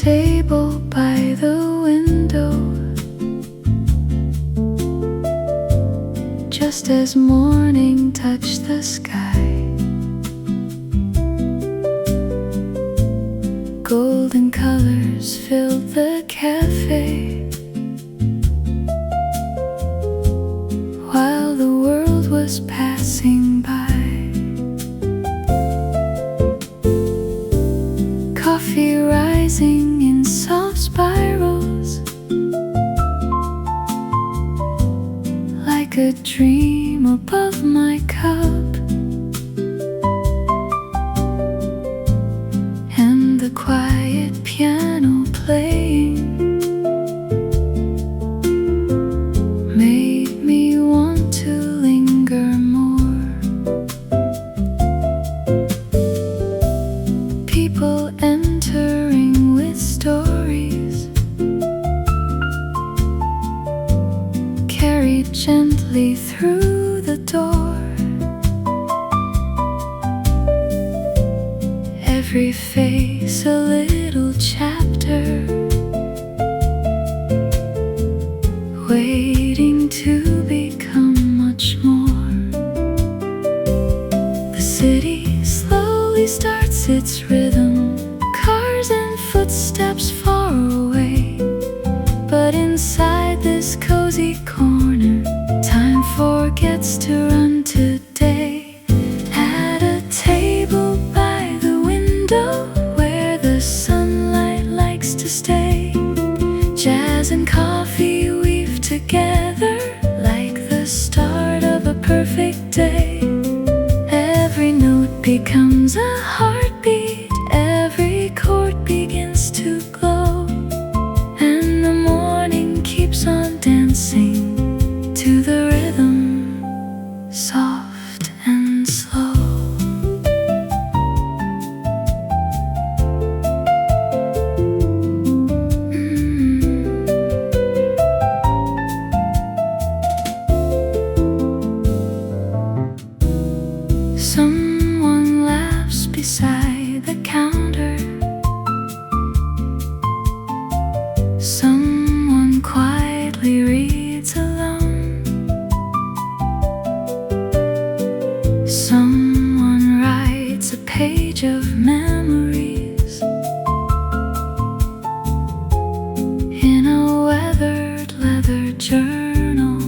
table by the window, just as morning touched the sky. Golden colors filled the cafe, while the world was passing by. Coffee rising in soft spirals, like a dream above my cup. And the quiet piano playing made me want to linger more. People entering with stories, carried gently through the door. Every face a little chapter, waiting to become much more. The city slowly starts its rhythm, cars and footsteps far away. But inside this cozy corner, time forgets to run today. At a table by the window, where the sunlight likes to stay, jazz and coffee weave together like the start of a perfect day. Every note becomes a heartbeat, every chord begins to glow, and the morning keeps on dancing to the rhythm, soft and slow. Someone laughs beside the counter, someone quietly reads alone, someone writes a page of memories in a weathered leather journal.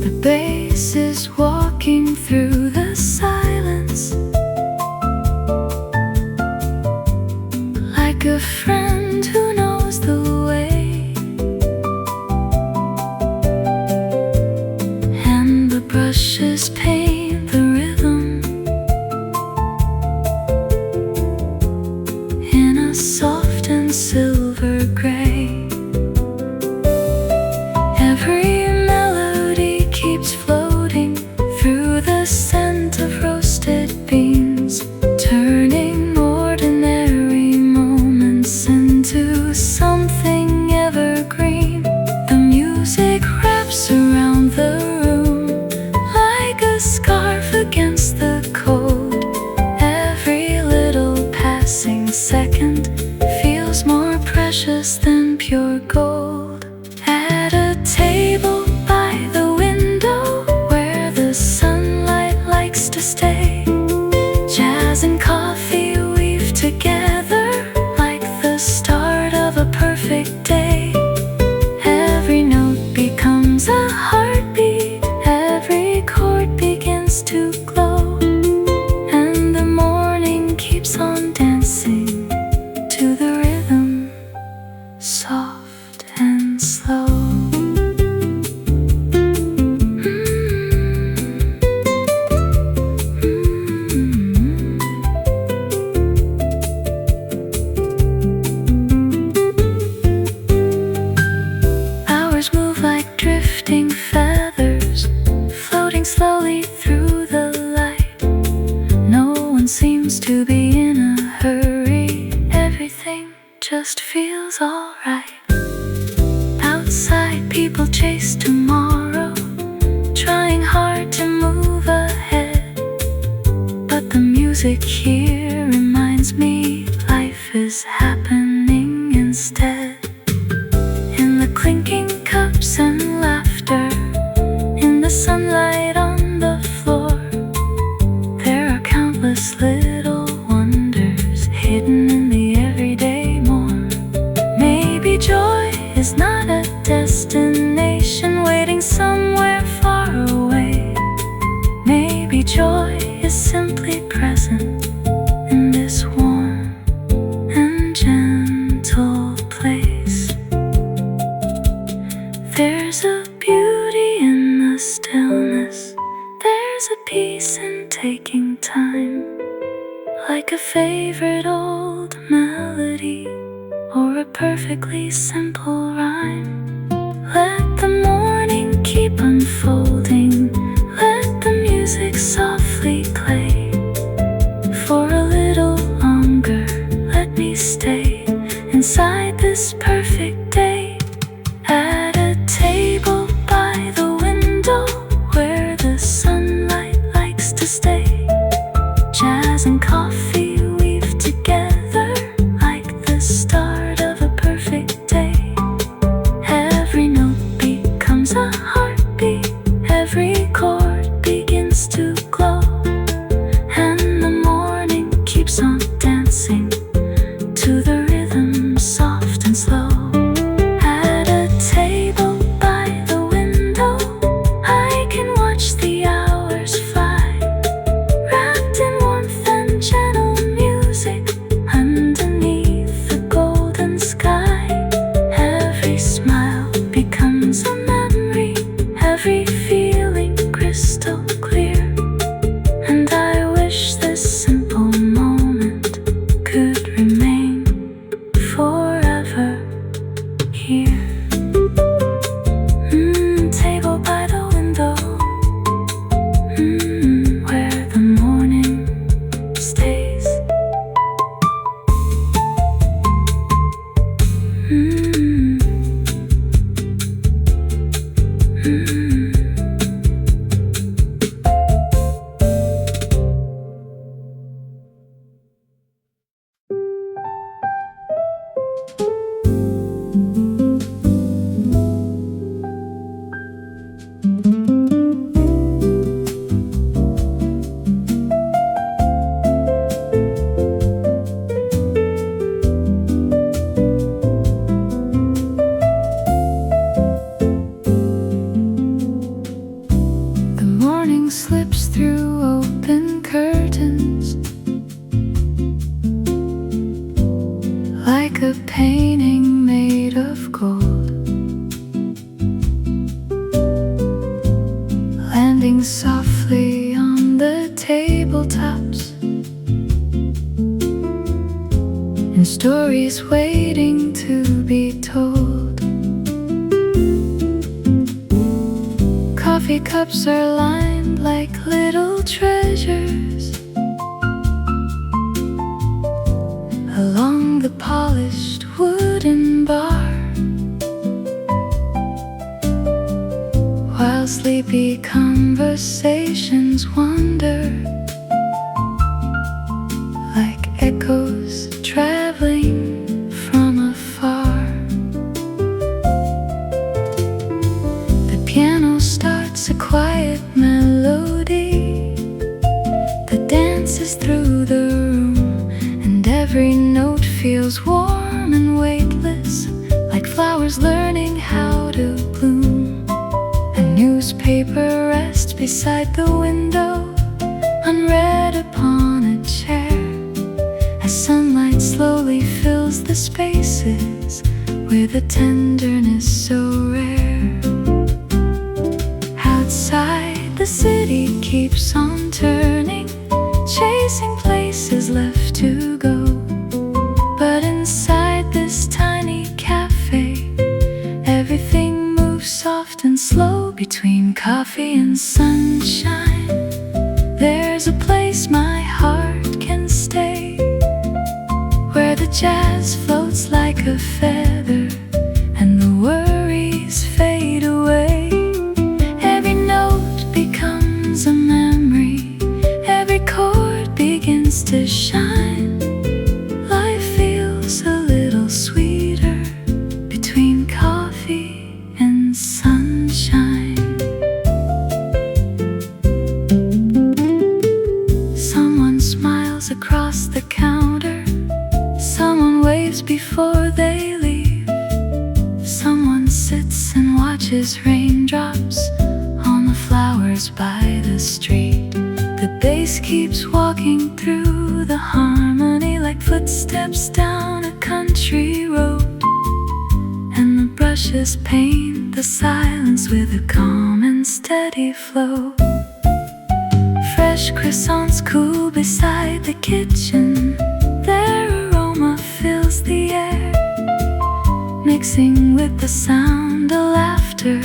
The bass is walking through the silence, like a friend who knows the way. And the brushes paint the rhythm in a soft and silver gray. Every melody keeps floating through the scent of roasted beans, turning ordinary moments into something evergreen. The music wraps around the room like a scarf against the cold. Every little passing second feels more precious than pure gold. At a table by the window, where the sunlight likes to stay, jazz and coffee weave together like the start of a perfect day. Every note becomes a heartbeat, every chord begins to glow, and the morning keeps on dancing to the rhythm, soft and slow. Hours move like drifting feathers, floating slowly through the light. No one seems to be in a hurry, everything just feels alright. Outside, people chase tomorrow, trying hard to move ahead. But the music here reminds me is simply present in this warm and gentle place. There's a beauty in the stillness, there's a peace in taking time, like a favorite old melody or a perfectly simple rhyme. Let the morning keep unfolding, let the music softly play. For a little longer, let me stay inside this perfect day. At a table by the window where the sunlight likes to stay. Jazz and coffee weave together like the start of a perfect day. Every note becomes a heartbeat, every chord begins to glow, and the morning keeps on dancing to the rhythm soft and slow. At a table by the window, I can watch the hours fly, wrapped in warmth and gentle music underneath the golden sky. Every smile becomes a memory, every feeling crystal clear. And I wish this simple moment could remain forever here. Table by the window, where the morning stays. The morning slips through open curtains like a painting made of gold, landing softly on the tabletops, and stories waiting to be told. Coffee cups are lined like little treasures along the polished wooden bar, while sleepy conversations wander like echoes traveling from afar. The piano starts a quiet melody that dances through the room, and every note feels warm and weightless, like flowers learning how to bloom. A newspaper rests beside the window, unread upon a chair, as sunlight slowly fills the spaces with a tenderness so rare. Outside, the city keeps on turning, chasing places left to go. But inside this tiny cafe, everything moves soft and slow. Between coffee and sunshine, there's a place my heart can stay, where the jazz floats like a feather and the worries fade away. Every note becomes a memory, every chord begins to shine. Life feels a little sweeter between coffee and sunshine. Someone smiles across the counter, someone waves before they leave, someone sits and watches raindrops on the flowers by the street. The baby breeze keeps walking through the harmony like footsteps down a country road. And the brushes paint the silence with a calm and steady flow. Fresh croissants cool beside the kitchen, their aroma fills the air, mixing with the sound of laughter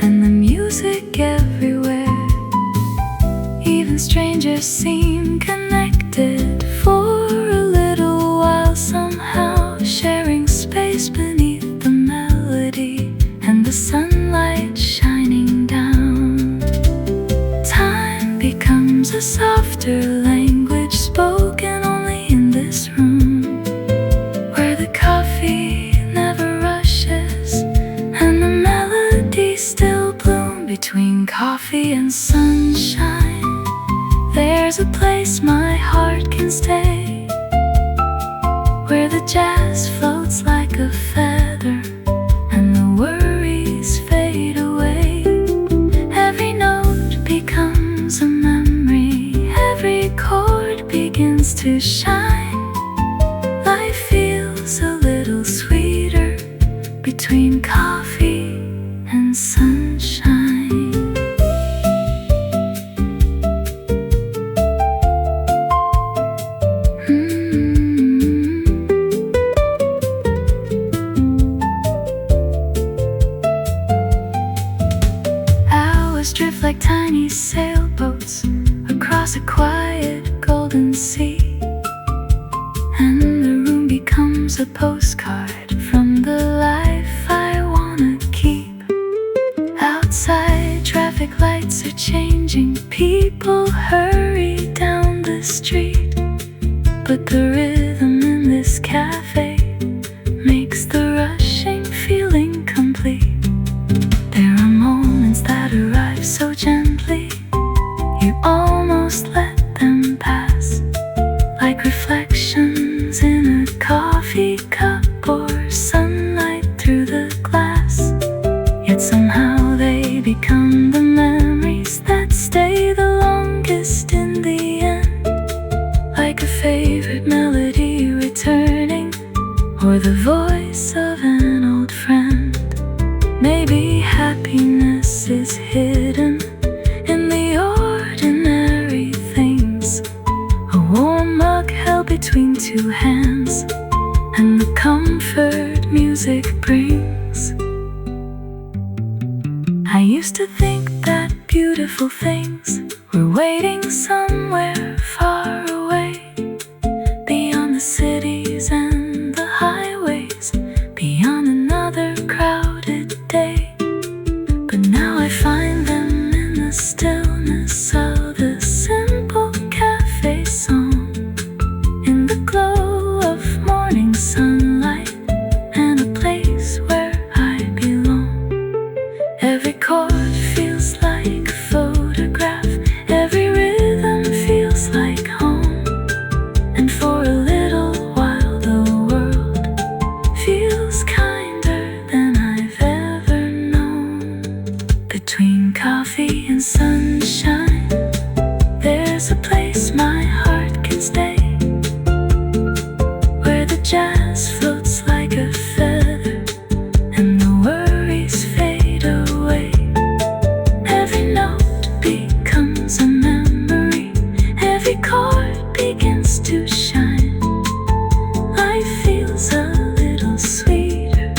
and the music everywhere. Even strangers seem connected for a little while somehow, sharing space beneath the melody and the sunlight shining down. Time becomes a softer language spoken only in this room, where the coffee never rushes and the melodies still bloom. Between coffee and sunshine, there's a place my heart can stay, where the jazz floats like a feather and the worries fade away. Every note becomes a memory, every chord begins to shine. Life feels a little sweeter between coffee and sunshine. Drift like tiny sailboats across a quiet golden sea, and the room becomes a postcard from the life I wanna keep. Outside, traffic lights are changing, people hurry down the street, but the rhythm in this cafe makes the rushing feeling complete. There are moments that arrive so gently, you almost let them pass, like reflections in a coffee cup or sunlight through the glass. Yet somehow they become the memories that stay the longest in the end, like a favorite melody returning, or the voice of an old friend. Maybe happiness is hidden in the ordinary things, a warm mug held between two hands, and the comfort music brings. I used to think that beautiful things were waiting somewhere far away, beyond the cities and the highways, beyond another crowded day. But now I find them in the stillness of a simple cafe song, in the glow of morning sunlight and a place where I belong. Every chord feels like a photograph, every rhythm feels like home, and for a little while the world feels kinder than I've ever known. Between coffee and sunshine, there's a place my heart can stay, where the jazz floats like a feather and the worries fade away. Every note becomes a memory, every chord begins to shine. Life feels a little sweeter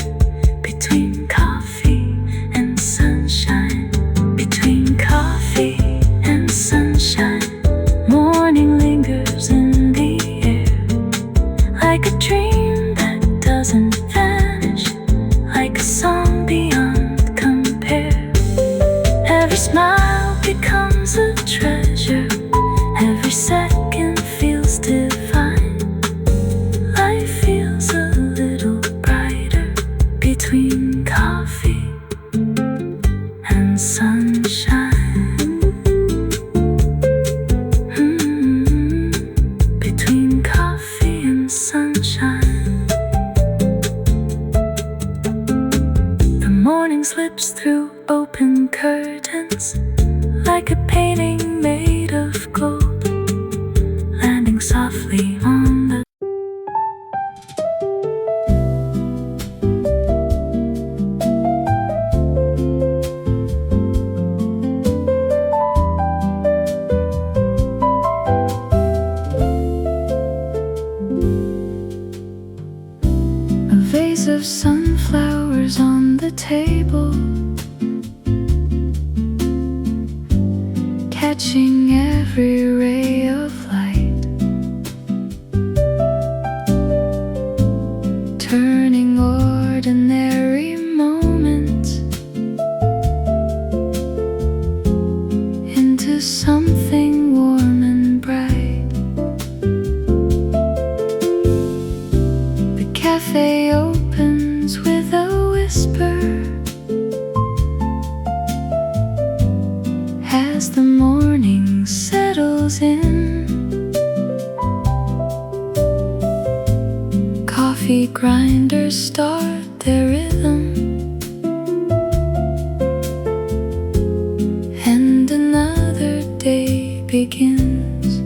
between coffee and sunshine. Between coffee and sunshine, morning lingers in the air, like a dream that doesn't vanish, like a song beyond compare. Every smile becomes a treasure, every second feels divine. Life feels a little brighter between coffee and sunshine. Between coffee and sunshine, the morning slips through open curtains, like a painting made of gold. table, catching every ray of light, turning ordinary moments into something warm and bright. The cafe opens with a whisper as the morning settles in. Coffee grinders start their rhythm, and another day begins.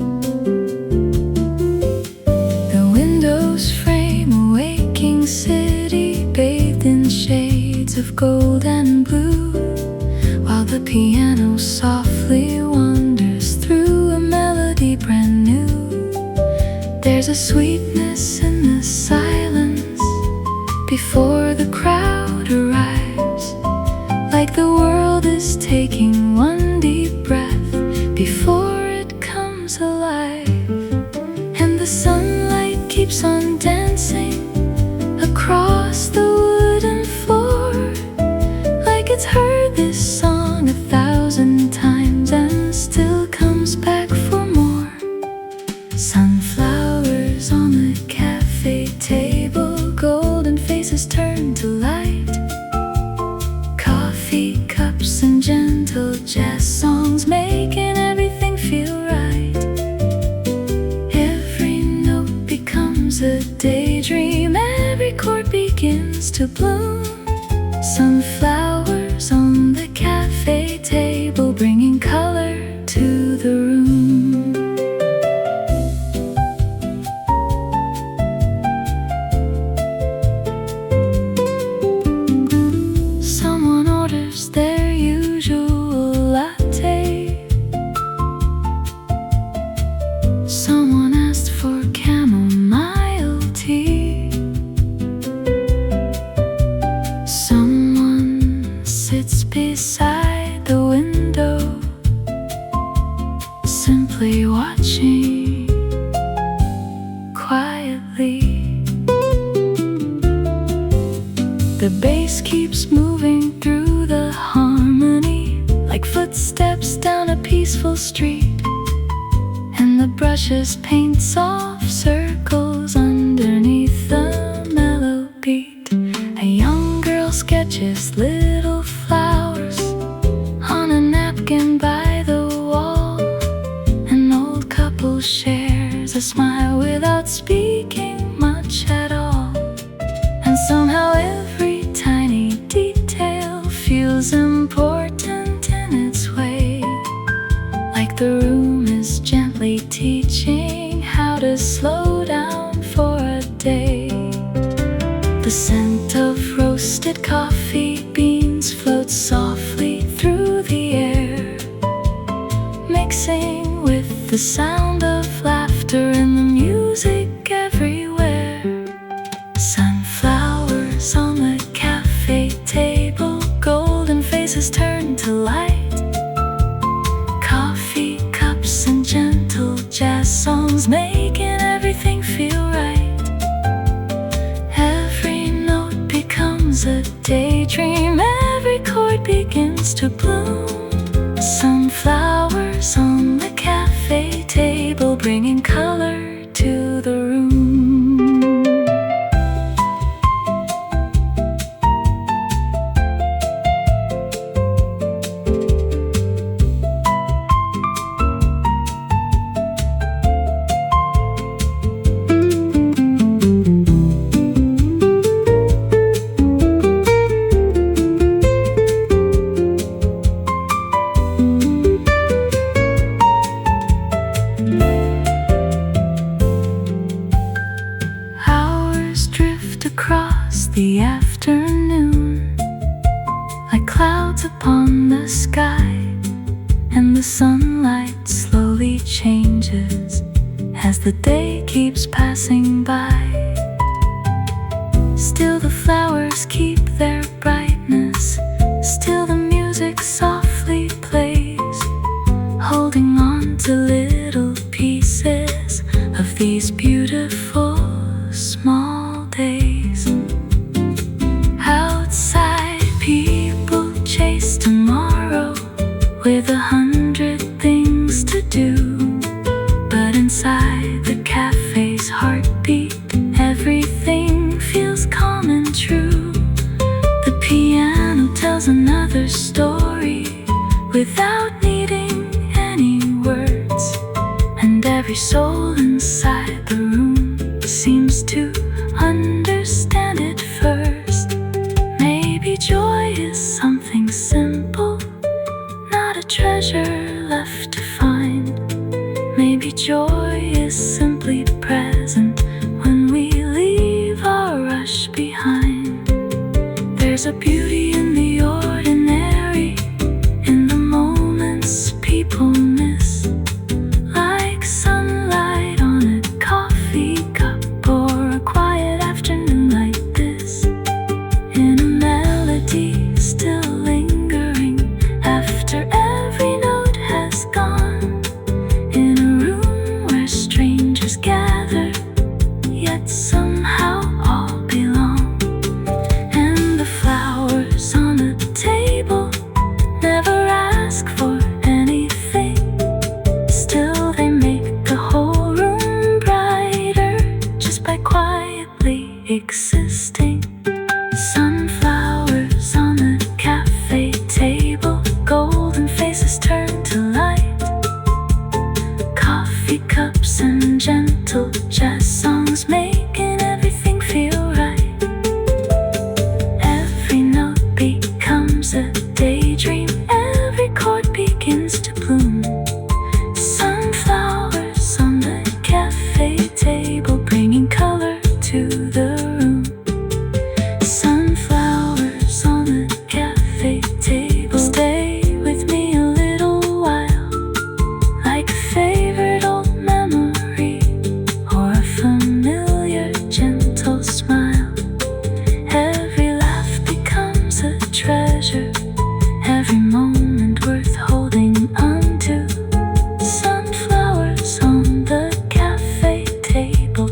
The windows frame a waking city bathed in shades of gold and blue, while the piano softly wanders through a melody brand new. There's a sweetness in the silence before the crowd arrives, like the world is taking one deep breath before it comes alive. And the sunlight keeps on dancing across the wooden floor, like it's heard this song 1,000 times and still comes back for more. Sunflowers on the cafe table, golden faces turn to light, coffee cups and gentle jazz songs making everything feel right. Every note becomes a daydream, every chord begins to bloom. Sunflowers on the cafe table, bringing color to the room. Someone orders their usual latte, someone asked for chamomile tea, someone sits beside the window, simply watching quietly. The bass keeps moving through the harmony, like footsteps down a peaceful street, and the brushes paint soft circles underneath the mellow beat. A young girl sketches little flowers on a napkin by the wall. An old couple shares a smile without speaking much at all. And somehow every tiny detail feels important in its way, like the room is gently teaching how to slow down for a day. The scent of roasted coffee beans floats softly through the air, mixing with the sound of laughter and the music everywhere. Sunflowers on the cafe table, golden faces turn to light, coffee cups and gentle jazz songs making everything feel right. Every note becomes a daydream, every chord begins to bloom. Sunflowers on the cafe table, bringing color to the room. Across the afternoon, like clouds upon the sky, and the sunlight slowly changes as the day keeps passing by. Still the flowers keep their brightness, brightness, still the music softly plays, holding on to little pieces of these beautiful small days. Outside, people chase tomorrow with 100 things to do, but inside the cafe's heartbeat, everything feels calm and true. The piano tells another story without needing any words, and every soul inside the room seems to understand it first. Maybe joy is something simple, not a treasure left to find. Maybe joy is simply present when we leave our rush behind. There's a beauty in the ordinary, in the moments people miss, like sunlight on a coffee cup or a quiet afternoon like this, in a melody still lingering after every note has gone, in a room where strangers gather, yet somehow all belong. And the flowers on the table never ask for anything, still they make the whole room brighter just by quietly existing. Sunflowers on the cafe table, golden faces turn to light, coffee cups and gentle jazz songs making everything feel right. Every note becomes a daydream, every chord begins to bloom. Sunflowers on the cafe table, bringing color to the room. Sunflowers on the cafe table, stay with me a little while, like a favorite old memory or a familiar gentle smile. Every laugh becomes a treasure, every moment worth holding onto. Sunflowers on the cafe table.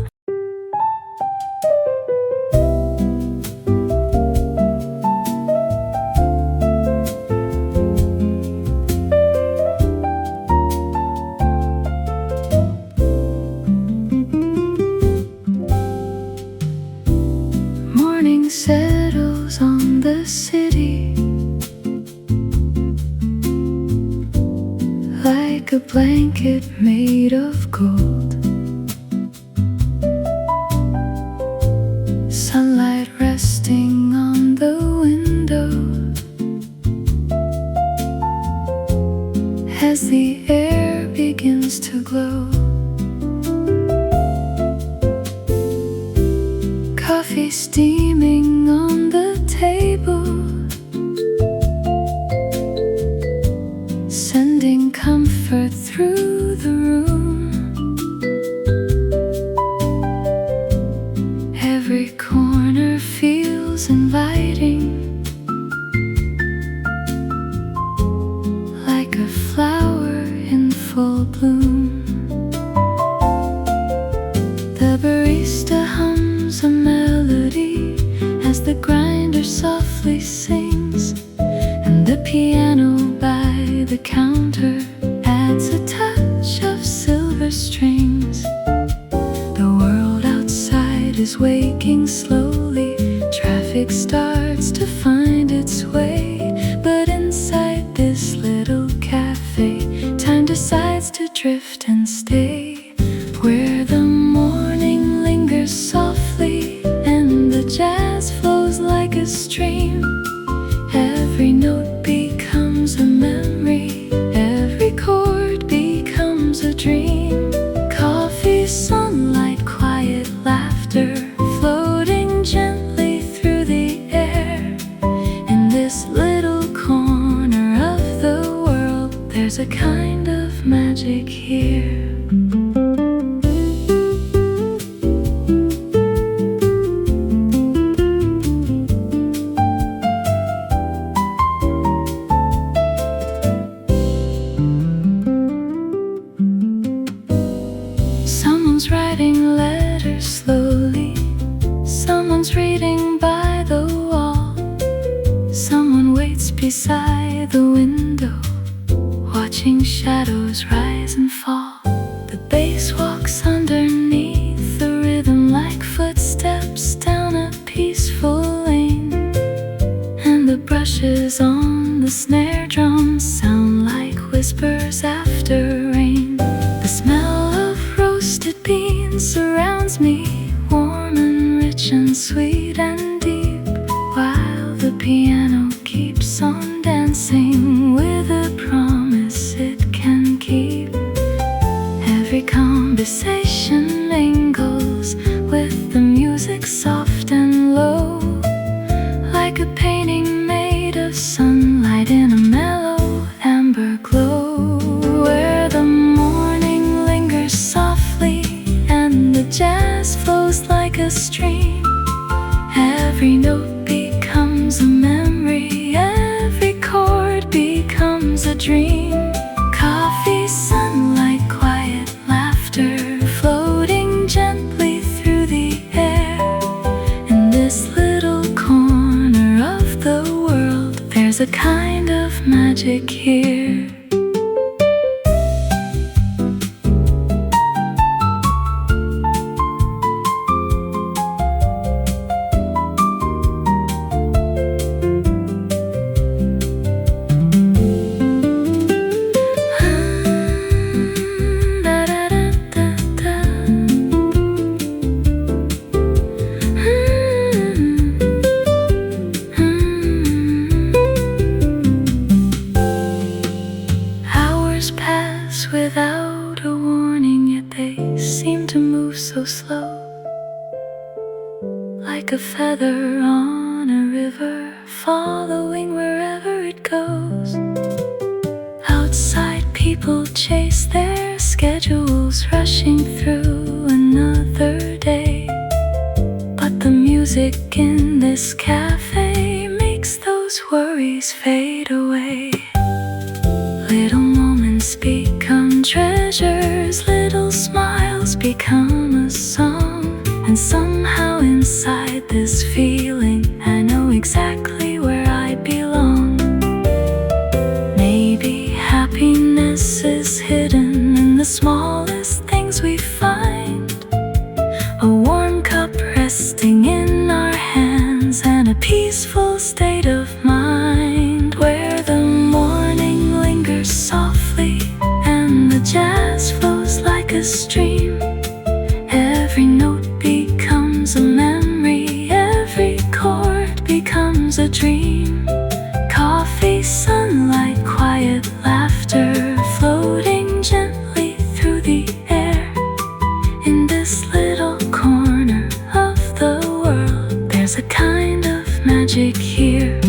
Morning settles on the city like a blanket made of gold. Sunlight resting on the window as the air begins to glow. Coffee steaming on the table, sending comfort through the room. Every corner feels inviting, like a flower in full bloom. The barista hums a melody as the grinder softly sings, and the piano by the counter adds a touch of silver strings. The world outside is waking slowly, traffic starts to find its way, but inside this little cafe, time decides to drift and stay, where the morning lingers softly and the jazz flows like a stream. Every note becomes a memory, every chord becomes a dream. Coffee, sunlight, quiet laughter, floating gently through the air. In this little corner of the world, there's a kind of magic here. Someone's writing letters slowly. Someone's reading by the wall. Someone waits beside the window, watching shadows rise and fall. The bass walks underneath the rhythm like footsteps down a peaceful lane. And the brushes on the snare drum sound like whispers after rain. The smell of roasted beans surrounds me, warm and rich and sweet and deep, while the piano keeps on dancing with a promise it can keep. Every conversation mingles with the music soft and low, like a painting made of sunlight in a mellow amber glow, where the morning lingers softly and the jazz flows like a stream. Every note becomes a memory, every chord becomes a dream. Coffee, sunlight, quiet laughter, floating gently through the air. In this little corner of the world, there's a kind of magic here. Without a warning, yet they seem to move so slow, like a feather on a river, following wherever it goes. Outside, people chase their schedules, rushing through another day. But the music in this cafe makes those worries fade away. Little moments become treasures, little smiles become a song. And somehow inside this feeling, I know exactly where I belong. Maybe happiness is hidden in the smallest things we find. A warm cup resting in our hands and a peaceful state of mind, where the morning lingers softly and the jazz flows like a stream. Every note becomes a memory, every chord becomes a dream. Coffee, sunlight, quiet laughter, floating gently through the air. In this little corner of the world, there's a kind of magic here.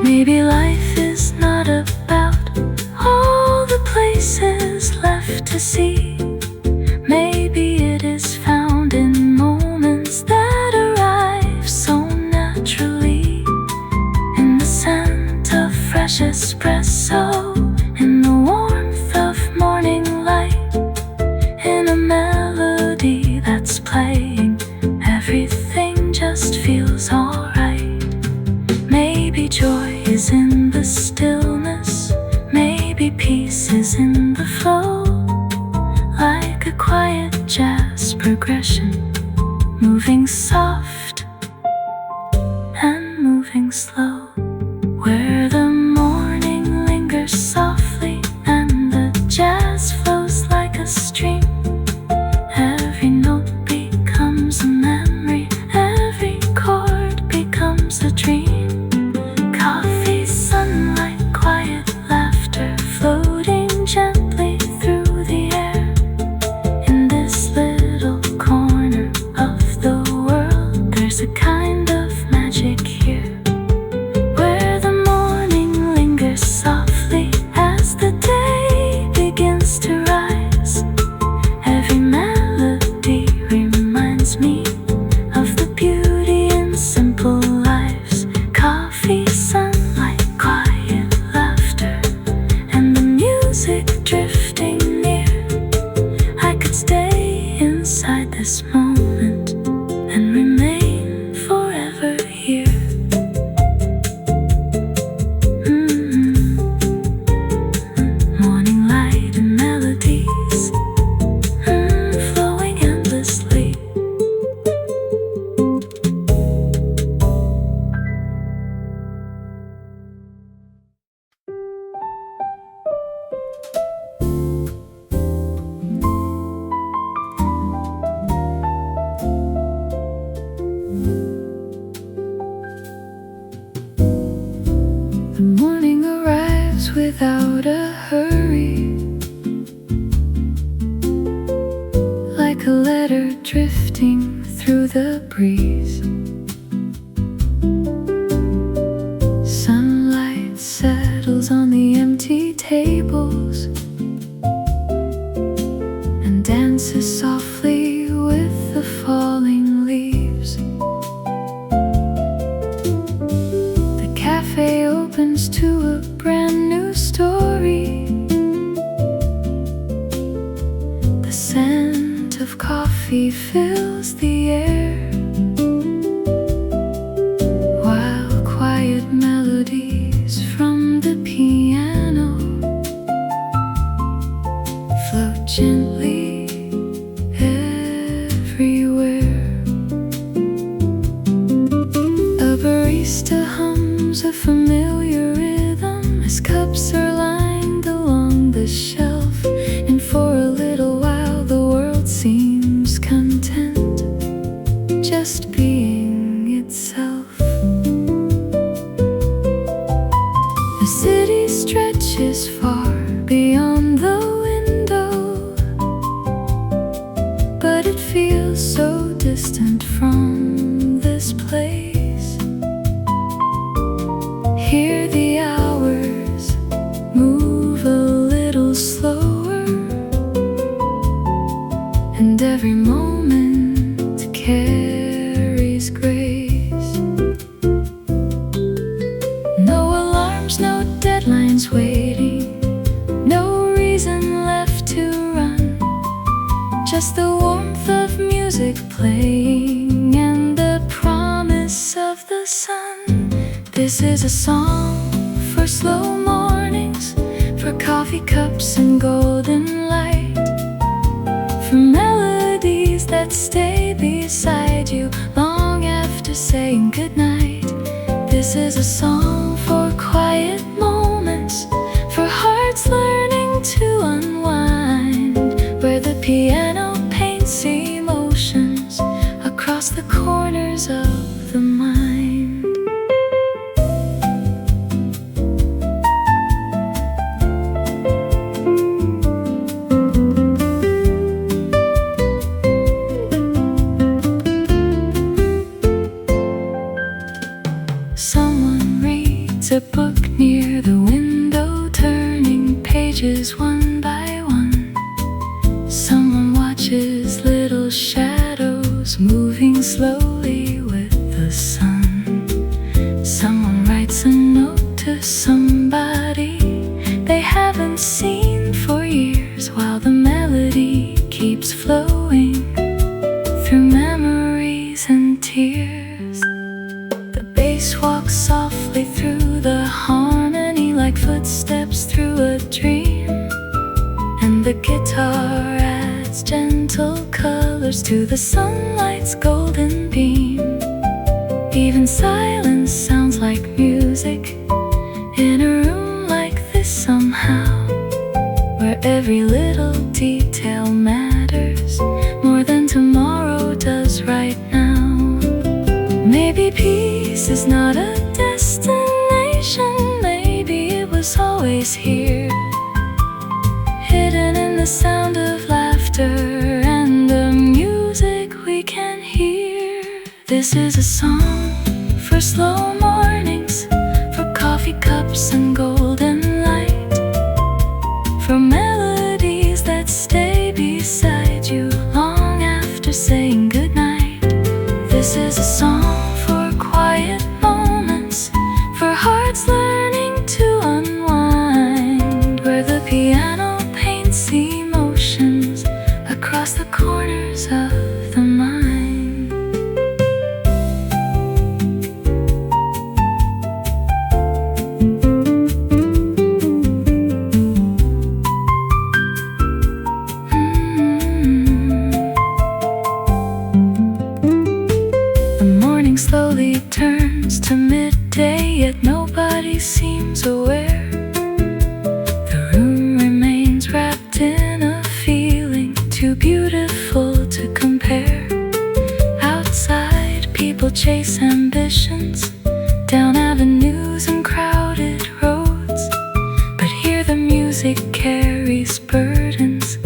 Maybe life is not about all the places left to see. Maybe it is found in moments that arrive so naturally, in the scent of fresh espresso, in the warmth of morning light, in a melody that's playing. Everything just feels alright. Maybe joy is in the stillness, maybe peace is in the flow, like a quiet jazz progression, moving soft and moving slow, where the morning lingers softly and the jazz flows like a stream. Every note becomes a memory, every chord becomes a dream. Coffee, sunlight, quiet laughter, floating gently through the air. In this little corner of the world, this moment and remain forever here. Morning light and melodies flowing endlessly. The morning arrives without a hurry, like a letter drifting through the breeze. Sunlight settles on the empty tables and dances softly with the falling leaves. The cafe opens to a brand new story. The scent of coffee fills the air, while quiet melodies from the piano float gently everywhere. A barista hums a familiar rhythm as cups are lined along the shelf, and for a little while the world seems content, just being itself. The city stretches far beyond the window, but it feels so distant from this place. Here the hours move a little slower, and every moment carries grace. No alarms, no deadlines waiting, no reason left to run, just the warmth of music playing and the promise of the sun. This is a song for slow mornings, for coffee cups and golden light, for melodies that stay beside you long after saying goodnight. This is a song for quiet moments, for hearts learning to unwind, where the piano paints emotions across the corners of the mind. Someone reads a book near the window, turning pages one by one. Someone watches little shadows moving slowly with the sun. Someone writes a note to somebody they haven't seen for years, while the melody keeps flowing through memories and tears. The bass walks softly through the harmony like footsteps through a dream, and the guitar adds gentle colors to the sunlight's golden beam. Even silence sounds like music in a room like this somehow, where every little detail matters more than tomorrow does right now. Maybe peace is not a destination, maybe it was always here, hidden in the sound of laughter and the music we can hear. This is a song for slow mornings, for coffee cups and golden light, for melodies that stay beside you long after saying goodnight. This is a song for quiet moments, for hearts learning to unwind, where the piano paints emotions across the corners of the beautiful to compare. Outside, people chase ambitions down avenues and crowded roads, but here the music carries burdens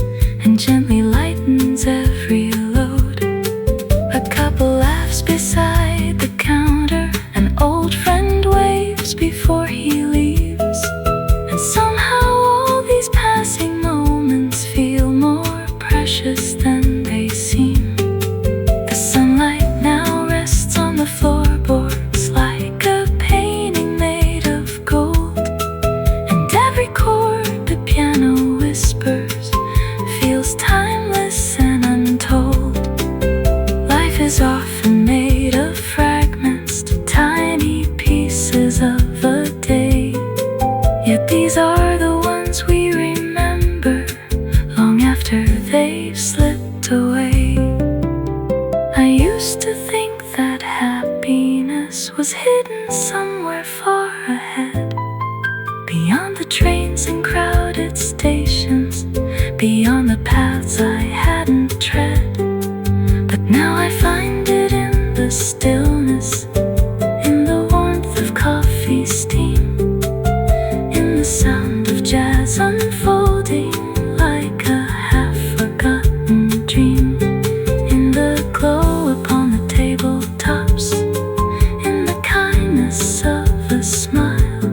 and gently lightens every load. A couple laughs beside the counter, an old friend waves before he leaves, and somehow all these passing moments feel more precious than they seem. The sunlight now rests on the floorboards like a painting made of gold, and every chord the piano whispers feels timeless and untold. Life is often made of fragments, tiny pieces of a day, yet these are the ones we remember long after they've slipped away. I used to think that happiness was hidden somewhere far ahead, beyond the trains and crowded stations, beyond the paths I hadn't tread. But now I find it in the stillness, in the warmth of coffee steam, in the sound of jazz unfolding like a half-forgotten dream, in the glow upon the tabletops, in the kindness of a smile,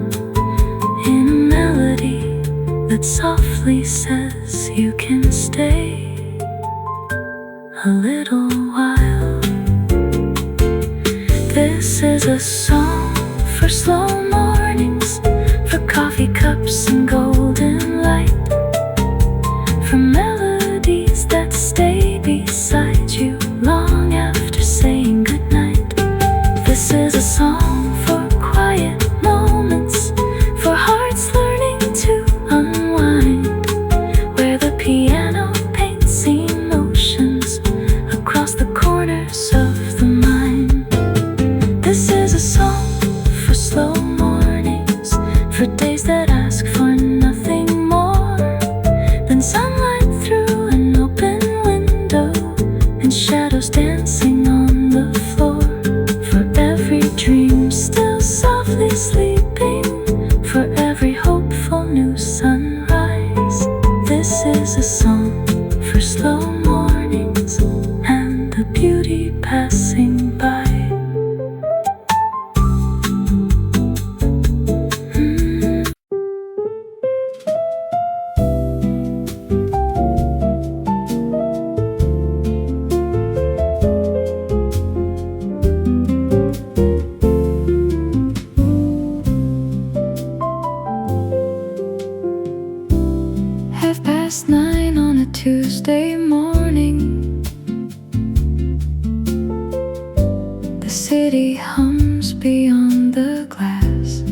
in a melody that softly says you can stay a little while. This is a song for slow mornings, for coffee cups and golden light, for melodies that stay beside you long after saying goodnight. This is a song for quiet moments, for hearts learning to unwind, where the piano paints emotions across the corners of the mind. This is a song for slow mornings, for days that ask for nothing more than sunlight through an open window and shadows dancing on the floor, for every dream still softly sleeping, for every hopeful new sunrise. This is a song for slow mornings and the beauty passing by. Half past 9 on a Tuesday morning, the city hums beyond the glass.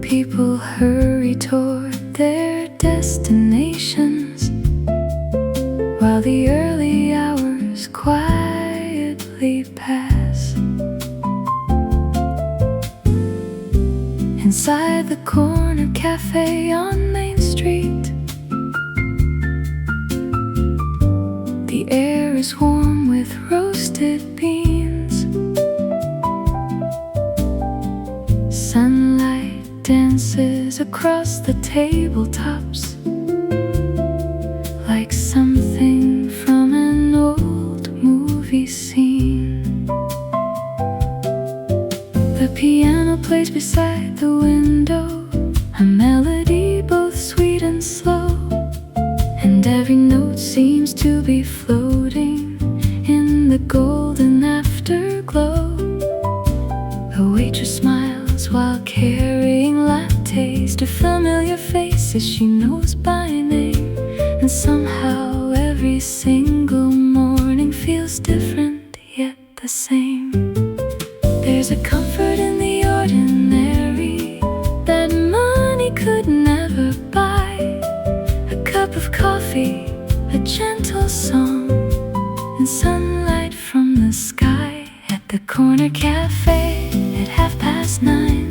People hurry toward their destinations, while the early hours quietly pass. Inside the corner cafe on Main Street, the air is warm with roasted beans. Sunlight dances across the tabletops like something from an old movie scene. The piano plays beside the window, a melody both sweet and slow, and every note seems to be floating in the golden afterglow. A waitress smiles while carrying lattes to familiar faces she knows by name, and somehow every single morning feels different yet the same. There's a comfort in the ordinary that money could never buy. A cup of coffee, a gentle song, and sunlight from the sky. At the corner cafe at 9:30,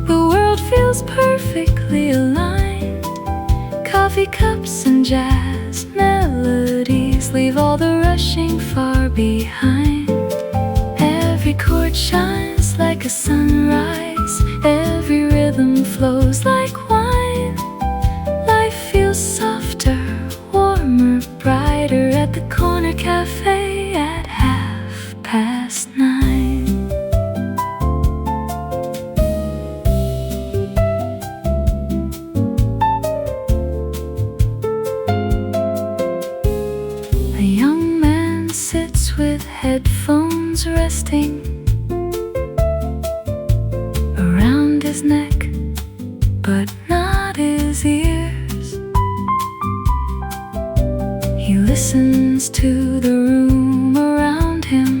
the world feels perfectly aligned. Coffee cups and jazz melodies leave all the rushing far behind. Every chord shines like a sunrise, every rhythm flows like wine. Life feels softer, warmer, brighter at the corner cafe at 9:30. A young man sits with headphones resting around his neck, but not his ears. He listens to the room around him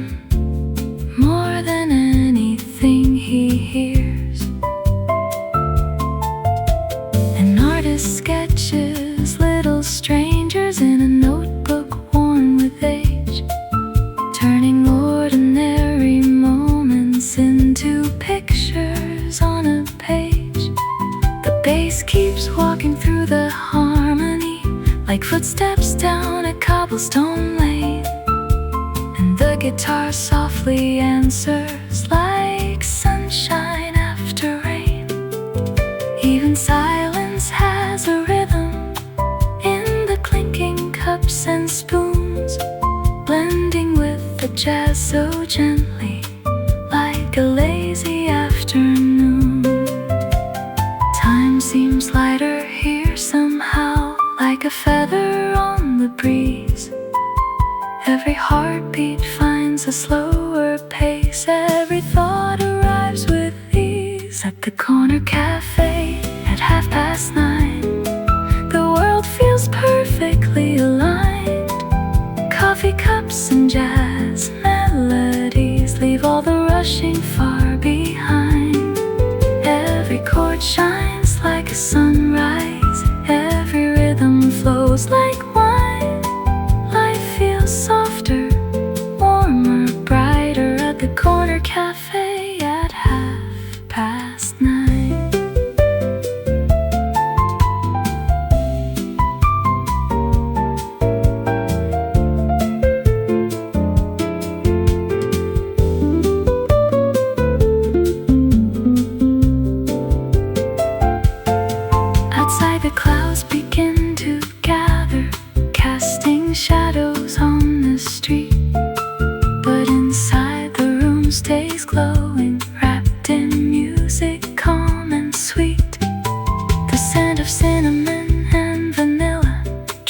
more than anything he hears. An artist sketches little strangers in a notebook worn with age, turning ordinary moments into pictures on a page. The bass keeps walking through the harmony like footsteps down a cobblestone lane, and the guitar softly answers like sunshine after rain. Even silence has a rhythm in the clinking cups and spoons, blending with the jazz so gently like a lazy afternoon. Time seems lighter here somehow, like a feather on the breeze. Every heartbeat finds a slower pace, every thought arrives with ease. At the corner cafe at 9:30, the world feels perfectly aligned. Coffee cups and jazz melodies leave all the rushing far behind. Every chord shines like a sunrise, every rhythm flows like wine. Life feels softer, warmer, brighter at the corner cafe at 9:30. Outside, the clouds begin to gather, casting shadows on the street. But inside, the room stays glowing, wrapped in music, calm and sweet. The scent of cinnamon and vanilla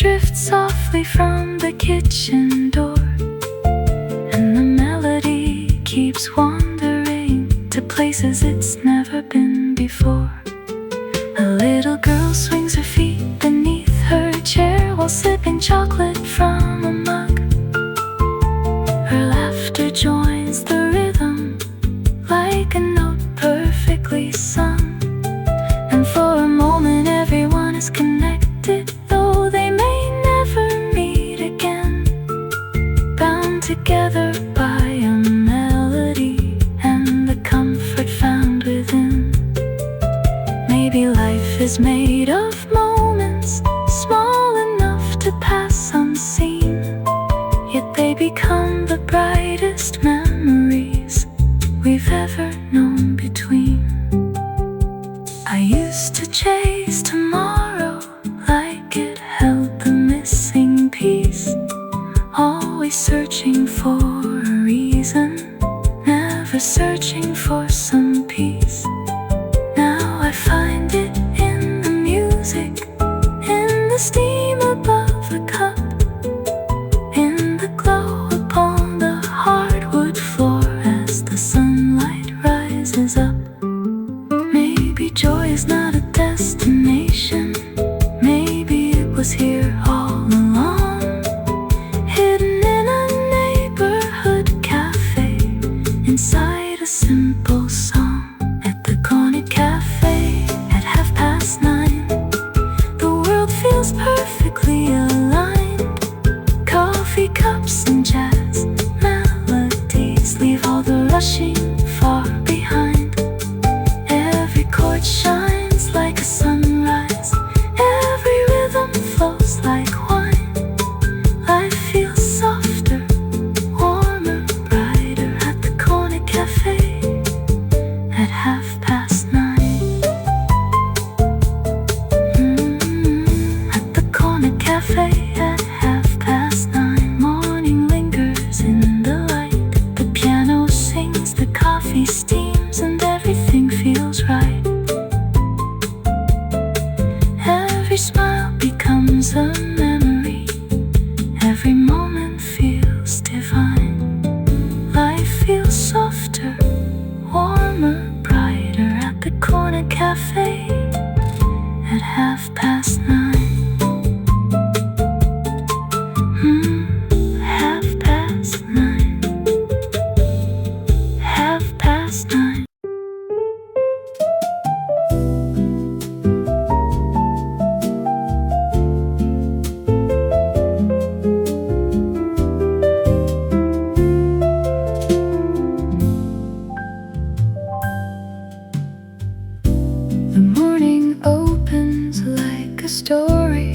drifts softly from the kitchen door, and the melody keeps wandering to places it's never been before. A little girl swings her feet beneath her chair while sipping chocolate from a mug. Her laughter joins the rhythm like a note perfectly sung. And for a moment everyone is connected, though they may never meet again. Bound together by a melody and the comfort found within. Maybe life is made of moments small enough to pass unseen, yet they become the brightest memories we've ever known between. I used to chase tomorrow like it held the missing piece, always searching for a reason, never searching for some peace. Now I find it in the music, in the steam above a cup, in the glow upon the hardwood floor as the sunlight rises up. Maybe joy is not a destination, maybe it was here all along, hidden in a neighborhood cafe, inside a simple song. At the corner cafe at 9:30, the world feels perfectly aligned. Coffee cups and jazz melodies leave all the rushing far behind. Every chord shines like a sunrise, every rhythm Cafe at 9:30. Morning lingers in the light. The piano sings, the coffee steams, and everything feels right. Every smile becomes a memory. Every moment feels divine. Life feels softer, warmer, brighter at the corner cafe at 9:30. 9:30. 9:30. The morning opens like a story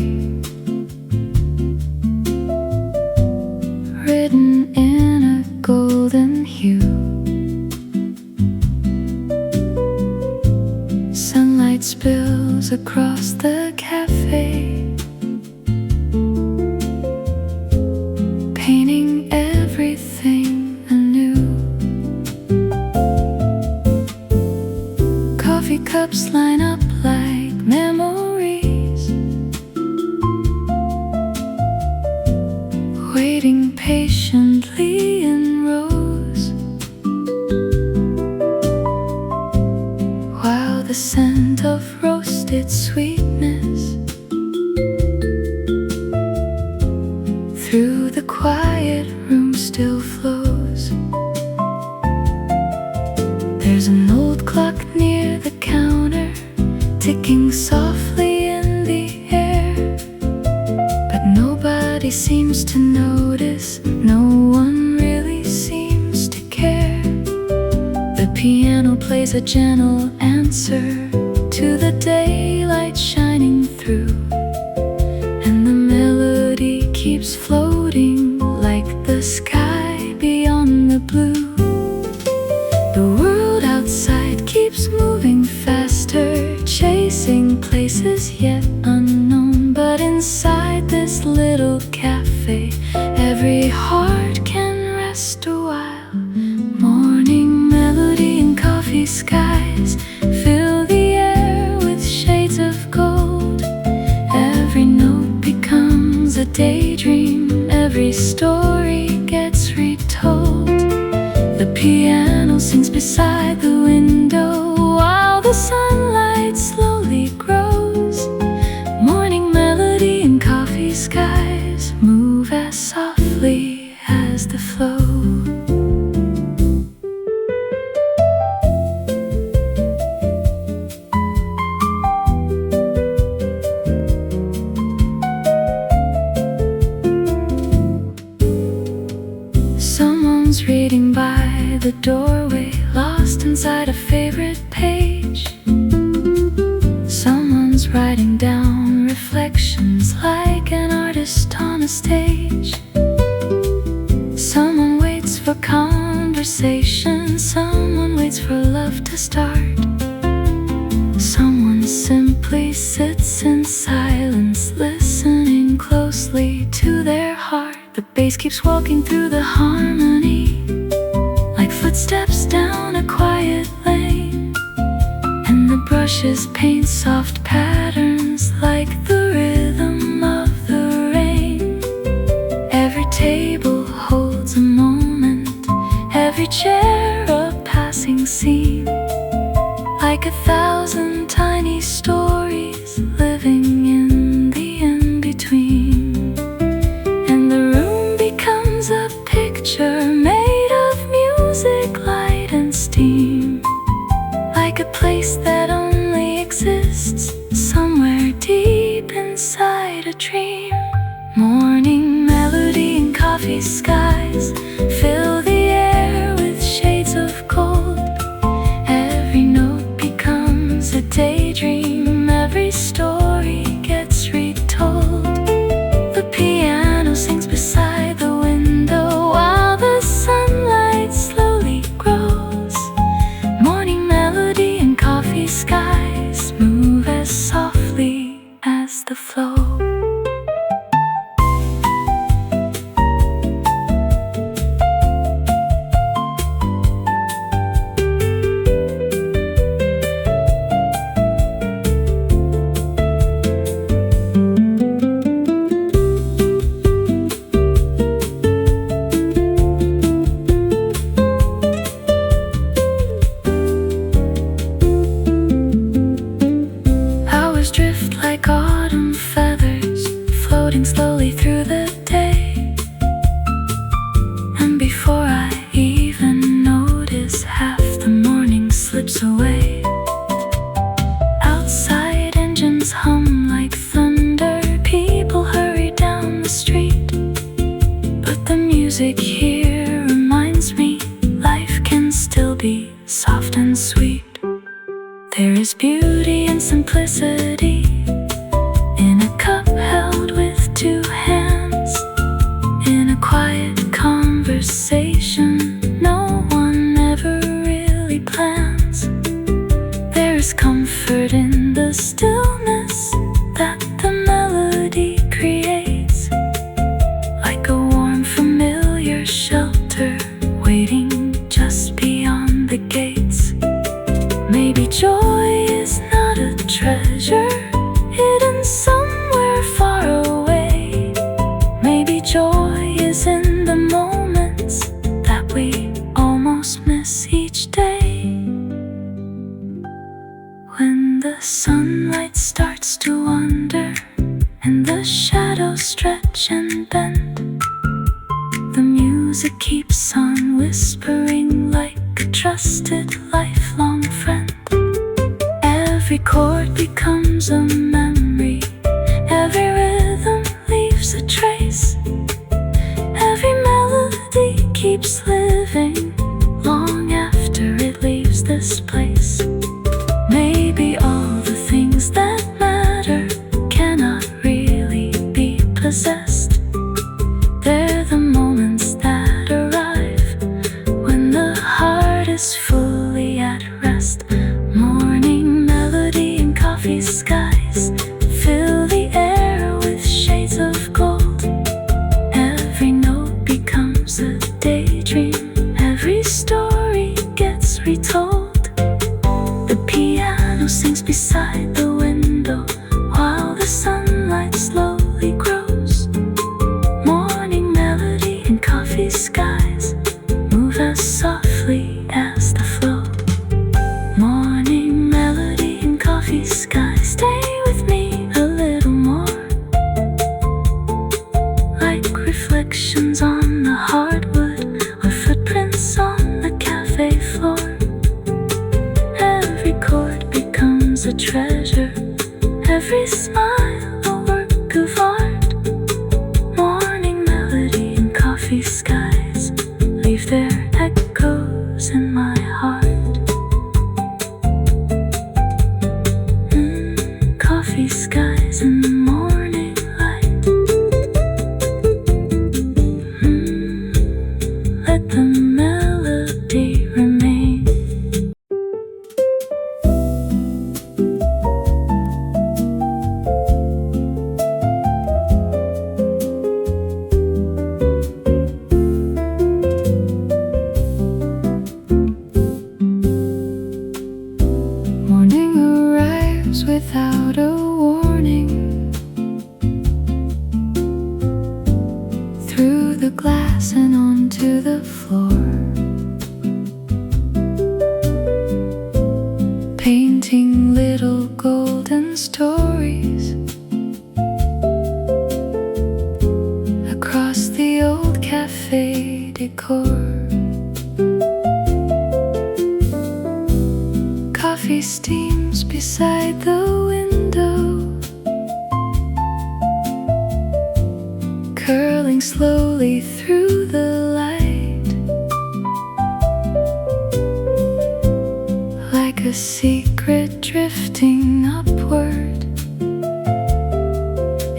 written in a golden hue. Sunlight spills across the cafe, painting everything anew. Coffee cups line up like memories, waiting patiently in rows, while the scent of roasted sweetness through the quiet room still flows. There's an old clock near the counter, ticking softly in the air, but nobody seems to notice. No one really seems to care. The piano plays a gentle answer to the daylight shining through, and the melody keeps floating like the sky beyond the blue. The world outside keeps moving faster, chasing places yet unknown. But inside this little cafe, every heart can rest a while. Morning melody and coffee skies fill the air with shades of gold. Every note becomes a daydream, every story gets retold. The piano sings beside the window while the sunlight slowly grows. Morning melody and coffee skies move as softly as the flow. Someone's reading by the doorway, lost inside a favorite page. Someone's writing down reflections like an artist on a stage. Someone waits for conversation, someone waits for love to start. Someone simply sits in silence, listening closely to their heart. The bass keeps walking through the harmony, like footsteps down a quiet lane, and the brushes paint soft patterns like the rhythm of the rain. Every table holds a moment, every chair a passing scene, like 1,000 tiny stories living in the in-between. And the room becomes a picture made of music, light and steam, like a place that only exists somewhere deep inside a dream. Morning melody and coffee skies fill the air with shades of gold. Every note becomes a daydream, every story gets retold. The piano sings beside the window while the sunlight slowly grows. Morning melody and coffee skies move as softly as the flow. floating slowly through the day. And before I even notice, half the morning slips away. Outside engines hum like thunder, people hurry down the street. But the music here reminds me life can still be soft and sweet. There is beauty and simplicity in a cup held with two hands, in a quiet conversation no one ever really plans. There is comfort in the stillness that the melody creates, like a warm familiar shelter waiting just beyond the gates. Maybe joy is not a treasure hidden somewhere far away. Maybe joy is in the moments that we almost miss each day. When the sunlight starts to wander and the shadows stretch and bend, the music keeps on whispering like a trusted lifelong friend. Every chord becomes a memory, every rhythm leaves a trace, every melody keeps living long after it leaves this place. Maybe all the things that matter cannot really be possessed. They're the moments that arrive when the heart is fully at rest. Morning melody and coffee skies fill the air with shades of gold. Every note becomes a daydream, every story gets retold. The piano sings beside the window while the sunlight slowly grows. Morning melody and coffee skies move as softly as the flow. Morning melody and coffee skies, stay with me a little more, like reflections on the hardwood or footprints on the cafe floor. Every chord becomes a treasure, every smile a work of art. Morning melody and coffee skies leave their echoes in my heart. Coffee skies in the morning light. Let the melody remain. Morning arrives without a warning, through the glass and onto the floor, painting little golden stories across the old cafe decor. Coffee steams beside the window, curling slowly through the light, like a secret drifting upward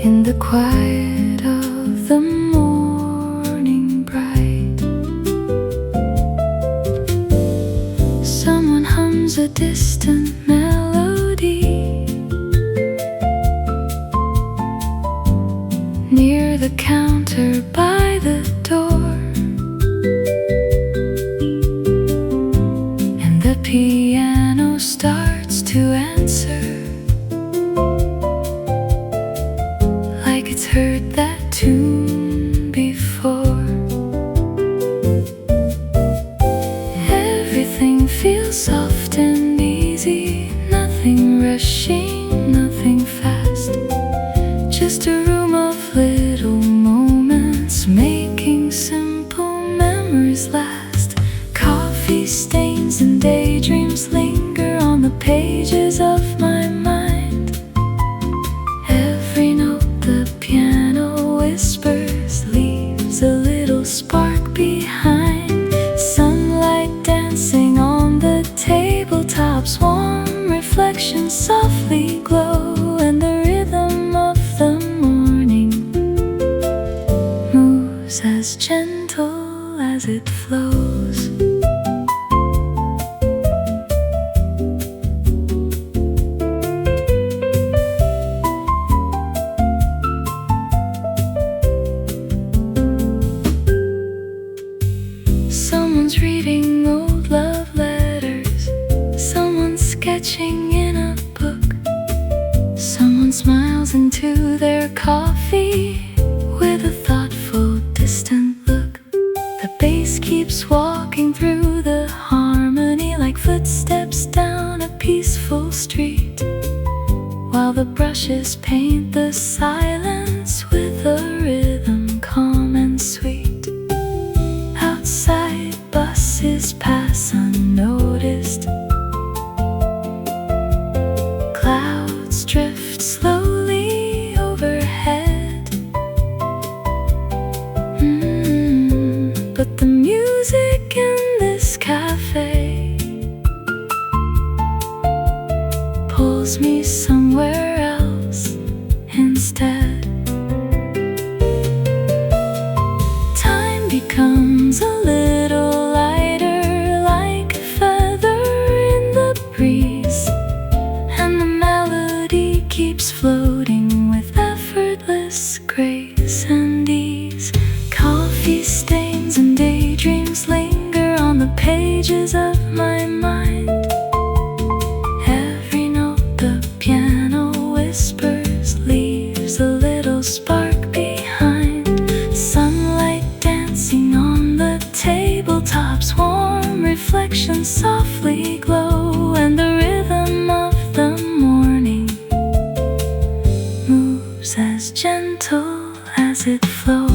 in the quiet of the morning bright. Someone hums a distant melody near the counter by the door, and the piano starts to answer, like it's heard that tune before. Everything feels soft and easy, nothing rushing, nothing fast, just a room of living daydreams linger on the pages of my mind. Every note the piano whispers leaves a little spark behind. Sunlight dancing on the tabletops, warm reflections softly glow, and the rhythm of the morning moves as gentle as it flows. Someone's reading old love letters, someone's sketching in a book, someone smiles into their coffee with a thoughtful, distant look. The bass keeps walking through the harmony like footsteps down a peaceful street, while the brushes paint the silence with a rhythm calm and sweet. Outside, buses pass unnoticed, clouds drift slowly overhead. But the music in this cafe pulls me somewhere else instead. Time becomes a little lighter, like a feather in the breeze, and the melody keeps floating with effortless grace and ease. Coffee stains and daydreams linger on the pages of my mind. Every note the piano whispers leaves a little spark behind. Sunlight dancing on the tabletops, warm reflections softly glow, and the rhythm of the morning moves as gentle as it flows.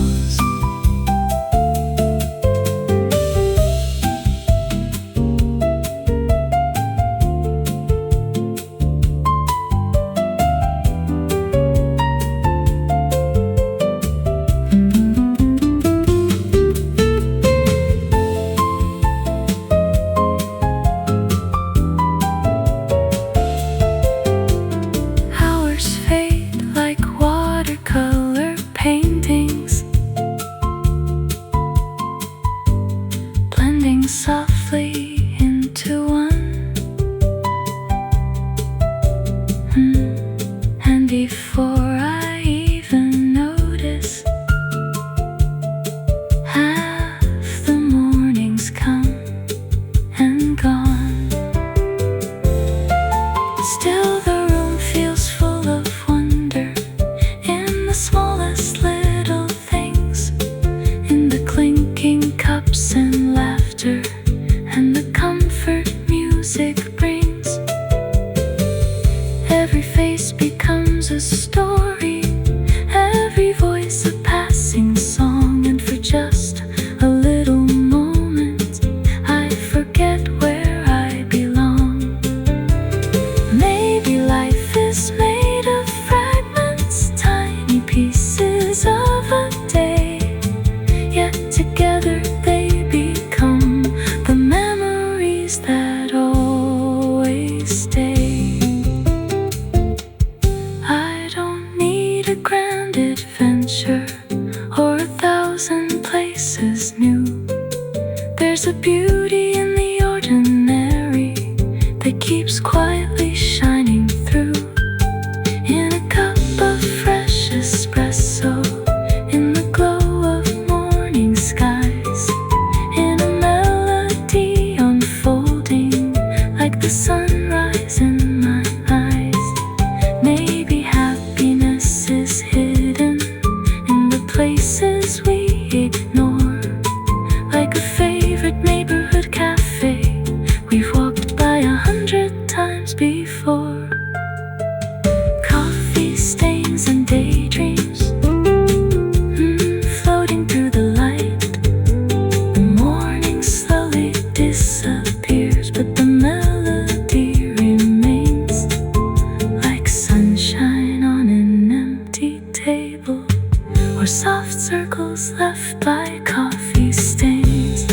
Hours fade like watercolor paintings, blending softly into one. And before I even notice, half the morning's come and gone. Still the room feels full of wonder, in the smallest little things, in the clinking cups and laughter, and the comfort music brings. Every face becomes a story, every voice a passing song, and for just a little moment I forget where I belong. Maybe life is made of fragments, tiny pieces of a day, yet together they become the memories that always stay. I don't need a grand adventure or 1,000 places new. There's a beauty in the ordinary that keeps quietly shining through. In a cup of fresh espresso, in the glow of morning skies, in a melody unfolding like the sunrise in my eyes. Maybe happiness is hidden in the places we ignore, like a favorite neighborhood cafe we've walked by 100 times before. Coffee stains and daydreams floating through the light. The morning slowly disappears, but the melody or soft circles left by coffee stains.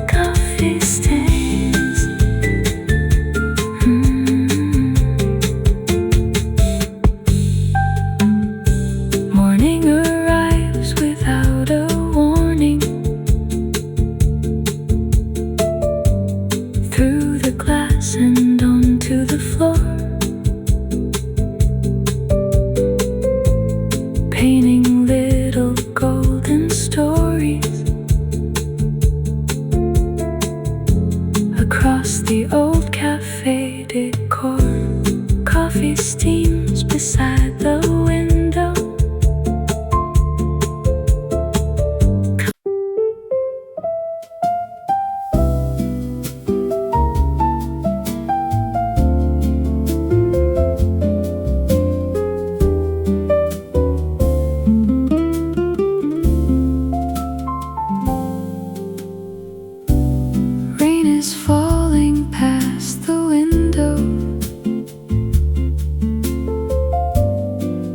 Coffee stains. Morning arrives without a warning. Through the glass and onto the floor, painting little golden stories across the old cafe decor. Coffee steams beside the window. Rain is falling past the window,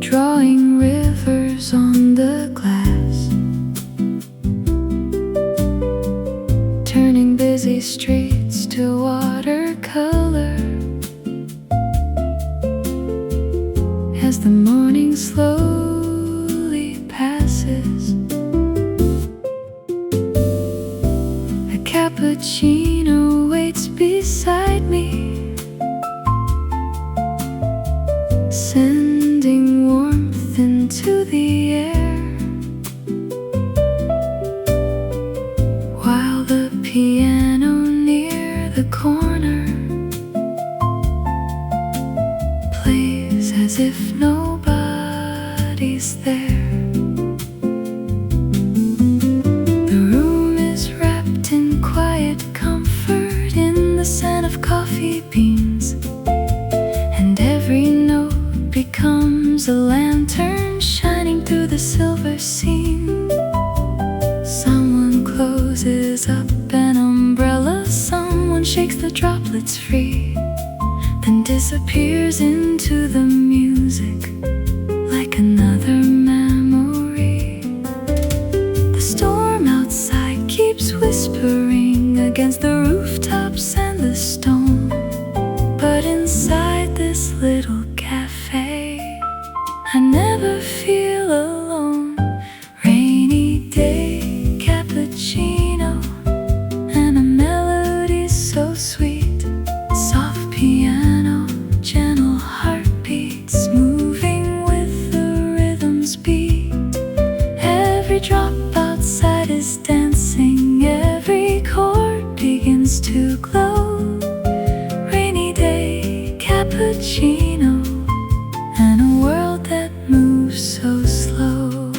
drawing rivers on the glass, turning busy streets to watercolor. As the morning slowly passes, a cappuccino waits beside me, sending warmth into the air, while the piano near the corner plays as if nobody's there. The room is wrapped in quiet comfort, in the scent of coffee beans, and every note becomes a lantern shining through the silver scene. Someone closes up an umbrella, someone shakes the droplets free, then disappears into the music like another memory. The storm outside keeps whispering against the rooftops and the stone, but inside this little cafe, I never feel alone. Rainy day, cappuccino, and a melody so sweet. Soft piano, gentle heartbeats, moving with the rhythm's beat. Every drop outside is dancing, every chord begins to glow. Rainy day, cappuccino, and a world that moves so slow.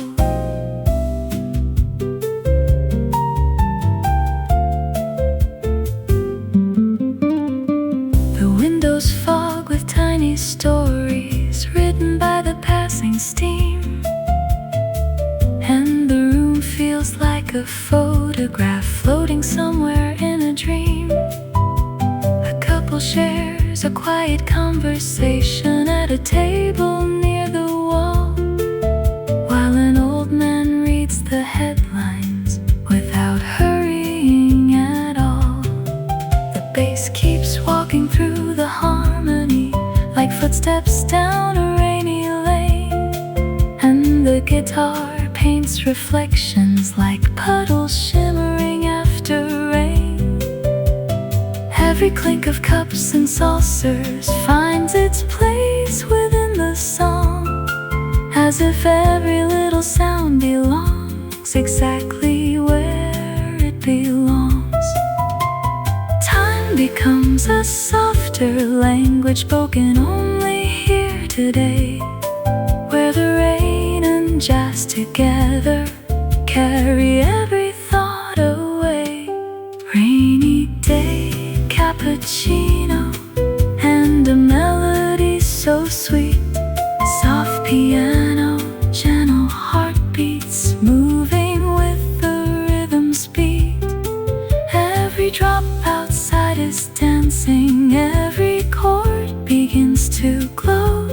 The windows fog with tiny stories written by the passing steam, and the room feels like a photograph floating somewhere in a dream. A couple shares a quiet conversation at a table near the wall, while an old man reads the headlines without hurrying at all. The bass keeps walking through the harmony like footsteps down a rainy lane, and the guitar paints reflections like puddles shimmering after rain. Every clink of cups and saucers finds its place within the song, as if every little sound belongs exactly where it belongs. Time becomes a softer language spoken only here today, where the rain and jazz together carry every thought away. Rainy day, cappuccino, and a melody so sweet. Soft piano, gentle heartbeats, moving with the rhythm's beat. Every drop outside is dancing, every chord begins to to glow.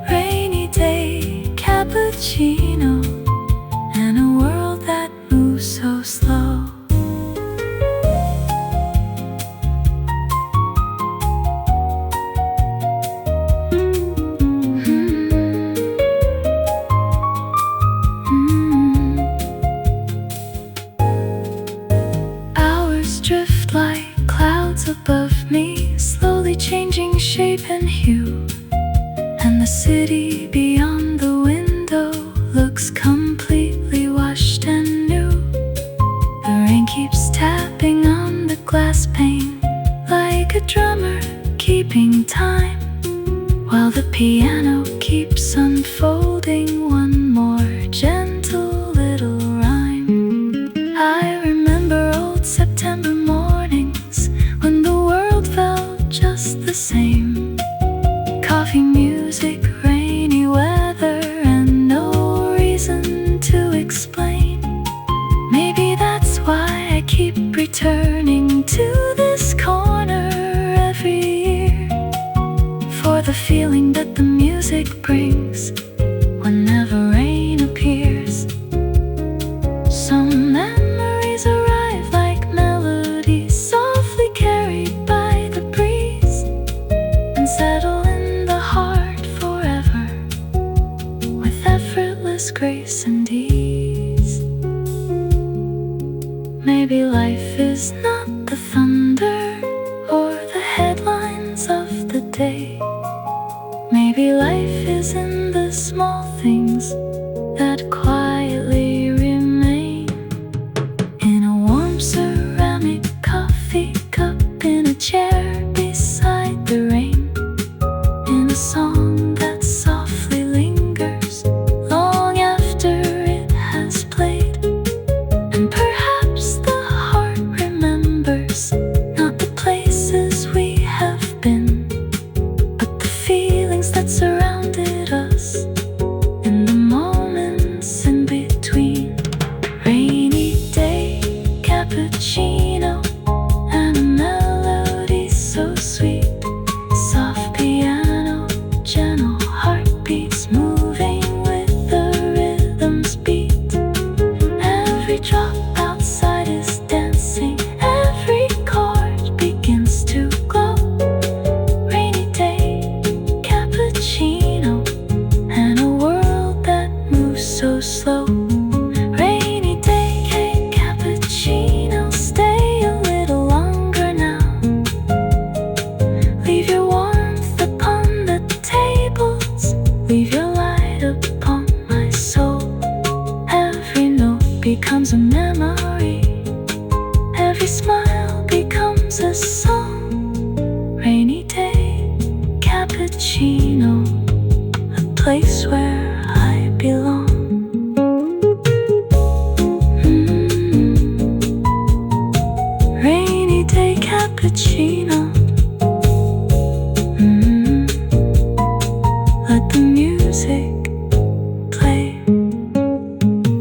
Rainy day cappuccino and a world that moves so slow. Hours drift like clouds above me, slowly changing shape and hue. And the city beyond the window looks completely washed and new. The rain keeps tapping on the glass pane like a drummer keeping time, while the piano keeps unfolding one more gentle little rhyme. I remember old September mornings when the world felt just the same. Coffee, music, rainy weather, and no reason to explain. Maybe that's why I keep returning to this corner every year, for the feeling that the music brings whenever rain appears. Some memories arrive like melodies, softly carried by the breeze, and settle in the heart forever with effortless grace and ease. Maybe life is not the thunder or the headlines of the day. Maybe life is in the small things that quietly remain. In a warm ceramic coffee cup, in a chair beside the rain, in a song that softly lingers long after it has played. And perhaps the heart remembers not the places we have been, but the feelings that surrounded us in the moments in between. Rainy day cappuccino and a melody so sweet. Soft piano, gentle heartbeats moving with the rhythm's beat. Every drop outside is dancing, every chord begins to glow. Rainy day cappuccino and a world that moves so slow. Rainy day cappuccino, stay a little longer now. Leave your warmth upon the tables, leave your light upon my soul. Every note becomes a memory, every smile becomes a song. Rainy day cappuccino, a place where I belong. Rainy day cappuccino. Let the music play.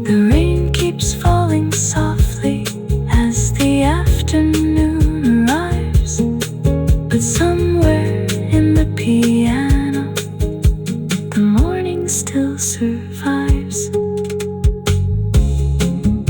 The rain keeps falling softly as the afternoon arrives, but some